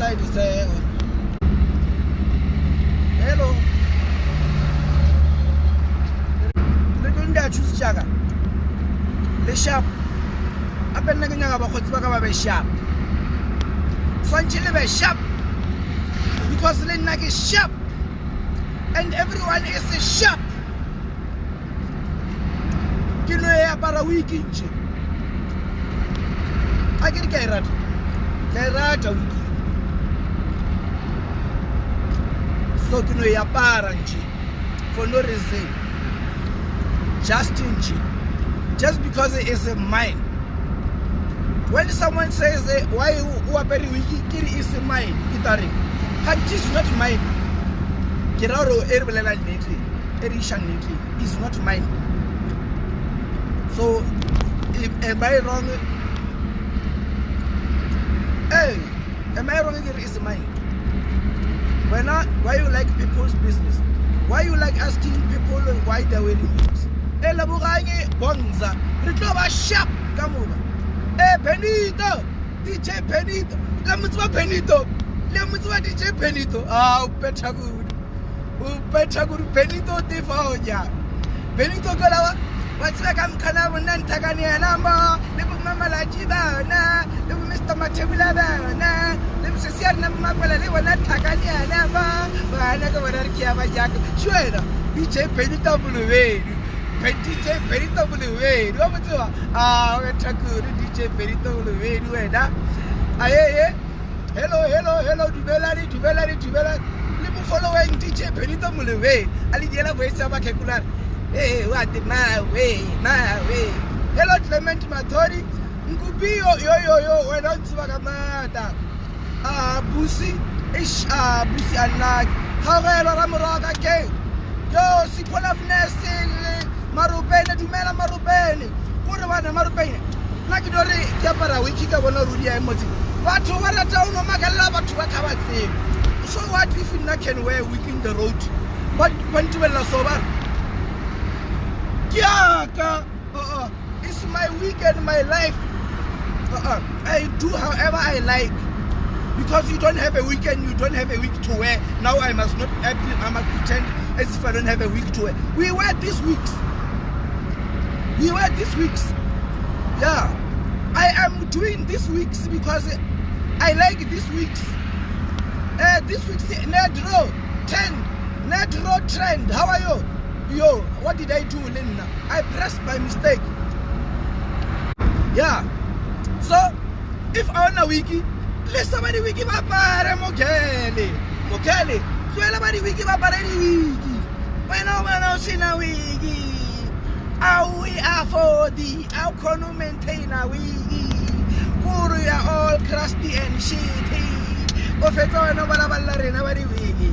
outside is hello. Choose Jaga. The sharp. I've been looking at about sharp. Fanchile sharp. Because Lenak is sharp. And everyone is sharp. You know about a week inch. I get Kairat. Kairat a week. So you know your parent for no reason. Just because it is a mine. When someone says why you are very weak, it is a mine. It is not mine. Kiraro Erbelan lately, Erishan lately is not mine. So am I wrong? Hey, am I wrong? It is mine. Why you like people's business? Why you like asking people why they're wearing wigs? Elaboranye bonza ritloba sharp kamuba Benito DJ Benito lemutwa Benito DJ Benito upetha good Benito tifonya Benito kalawa watsika kamkhana bona nthakani yanamba lebu mama la jibana lebu Mr Matebula bana lebu sisiya na mapela le bona nthakani yanamba bana ka bona rikia ba jaka shwela DJ Benito buluwe DJ Perito Buluwe, do you know? DJ Perito Buluwe, do you know? Aye, hello, Dubela. Limu following DJ Perito Buluwe. Ali diela voice aba kekular. Hey, what my way. Hello, Clement Matori. NKUPI yo, we don't swagamata. Busi, Busi unlike. How Ramuraga came. Yo, Sipola Nesting. Marubene dumela marubene kore bana marubene nna ke dore ke apara wiki ka bona rudi ya emotsi batho ba rata uno magalla batho ba ka batseng so what if nna can wear wig in the road but when to bella so ba kiaka it's my week and my life I do however I like because you don't have a weekend, you don't have a week to wear. Now I must pretend as if I don't have a week to wear. We wear these weeks. Yeah, I am doing these weeks because I like these weeks. This week's Nedro 10, Nedro trend. How are you? Yo, what did I do, Lena? I pressed by mistake. Yeah. So if I want a wiki, let somebody wiki mapare Mokele. So everybody wiki mapare wiki. When I see na wiki. How we afford the outcome maintain a wiki. We are all crusty and shitty. Ofeto no balabalare very wiki.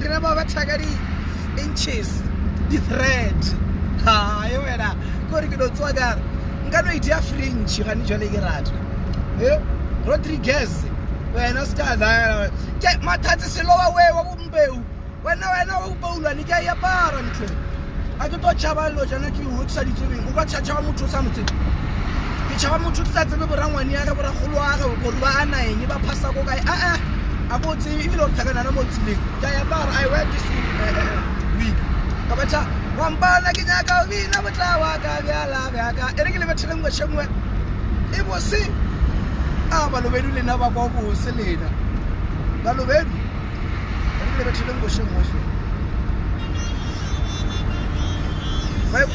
Remember what Tagari inches the thread. You were Corrigo Twagar. Ngano idia fringe kanijole gerad. Rodriguez. When I start get my tatsi lower way wa umbeu. When I know Bola ni ya parent. I don't chabalo jana ki utsa ditwe o ba chacha motho sa motse ke chaba motho tsa tsebe borangwane ya ka bora kgolwa ga go ba ana eng ba phasa go kae a botse e bile o tlhakana na motsile ka ya bar I wear this week ka batla wambala ke nyaka wina botlawa ka bjala ka ere ke le batheleng go shengwe e bose balobedu le na ba go go se lena balobedu ere ke le batheleng go shengwe so Wait,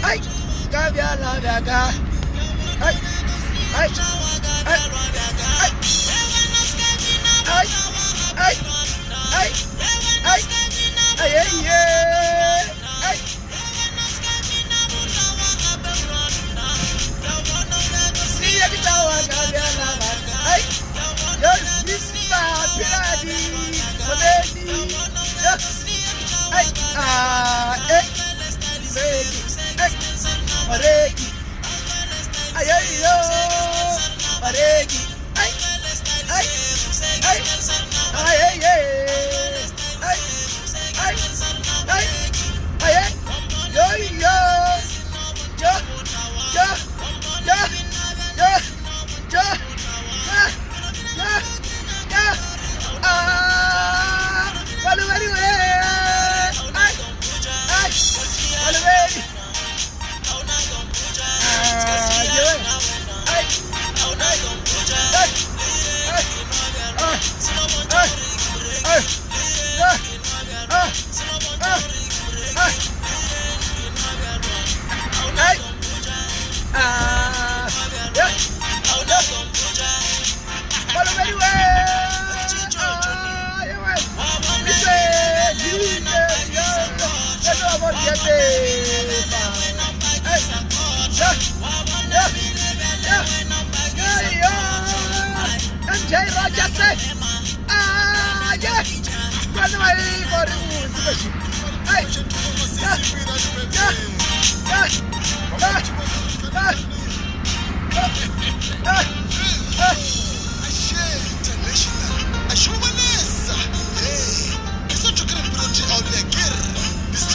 hey, Gavia la Gaga,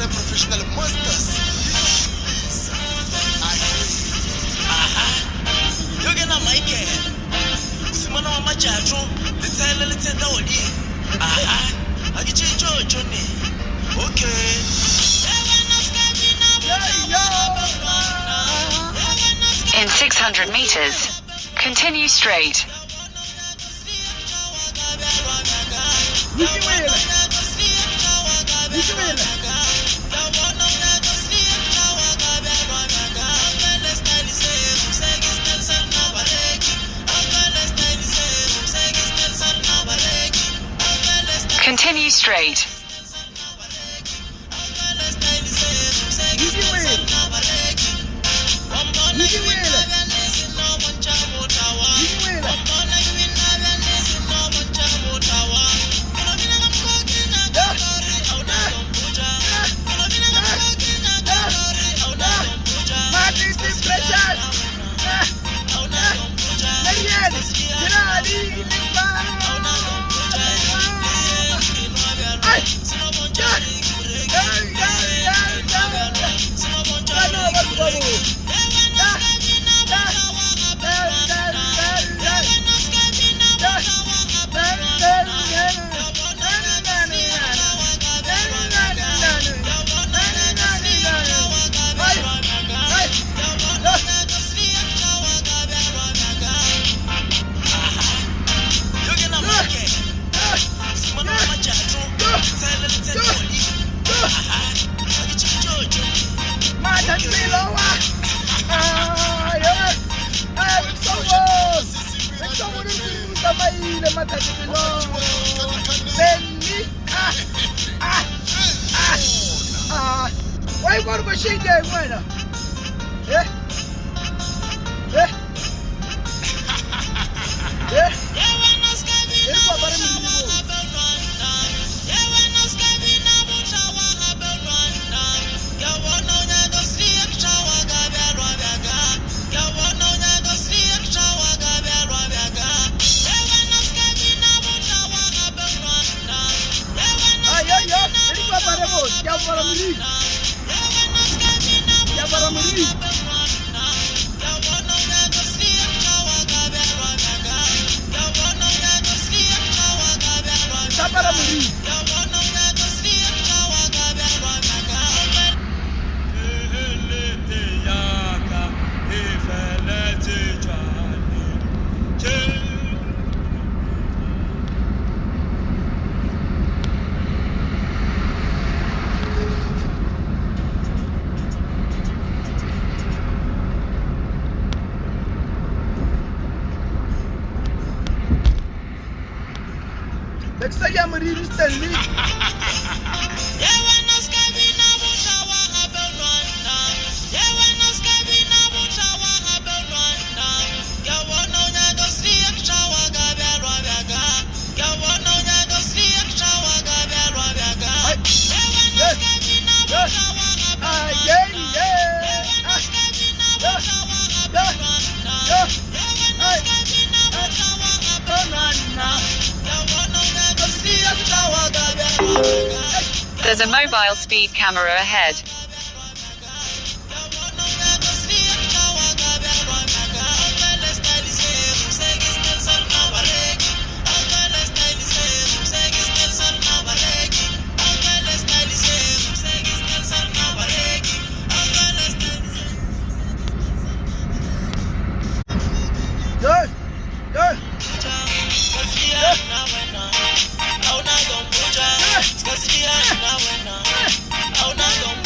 Professional monsters. You're gonna make it. Simona wa majato, little tenda odi. I get you Johnny. Okay. In 600 meters, continue straight. Continue straight. Why what machine there, bueno? Yeah. There's a mobile speed camera ahead.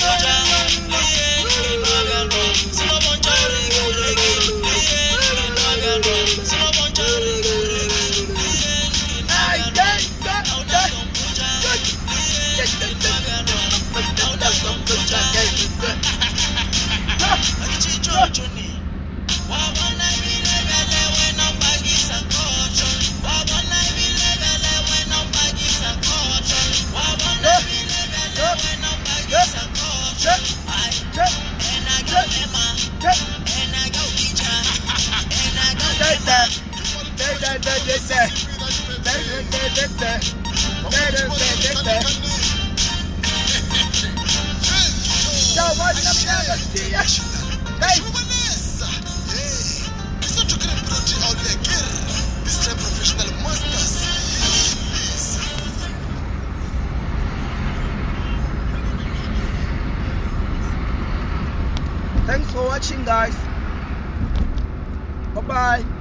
Oh, Ciao, voglio guys. Thanks for watching, guys. Bye bye.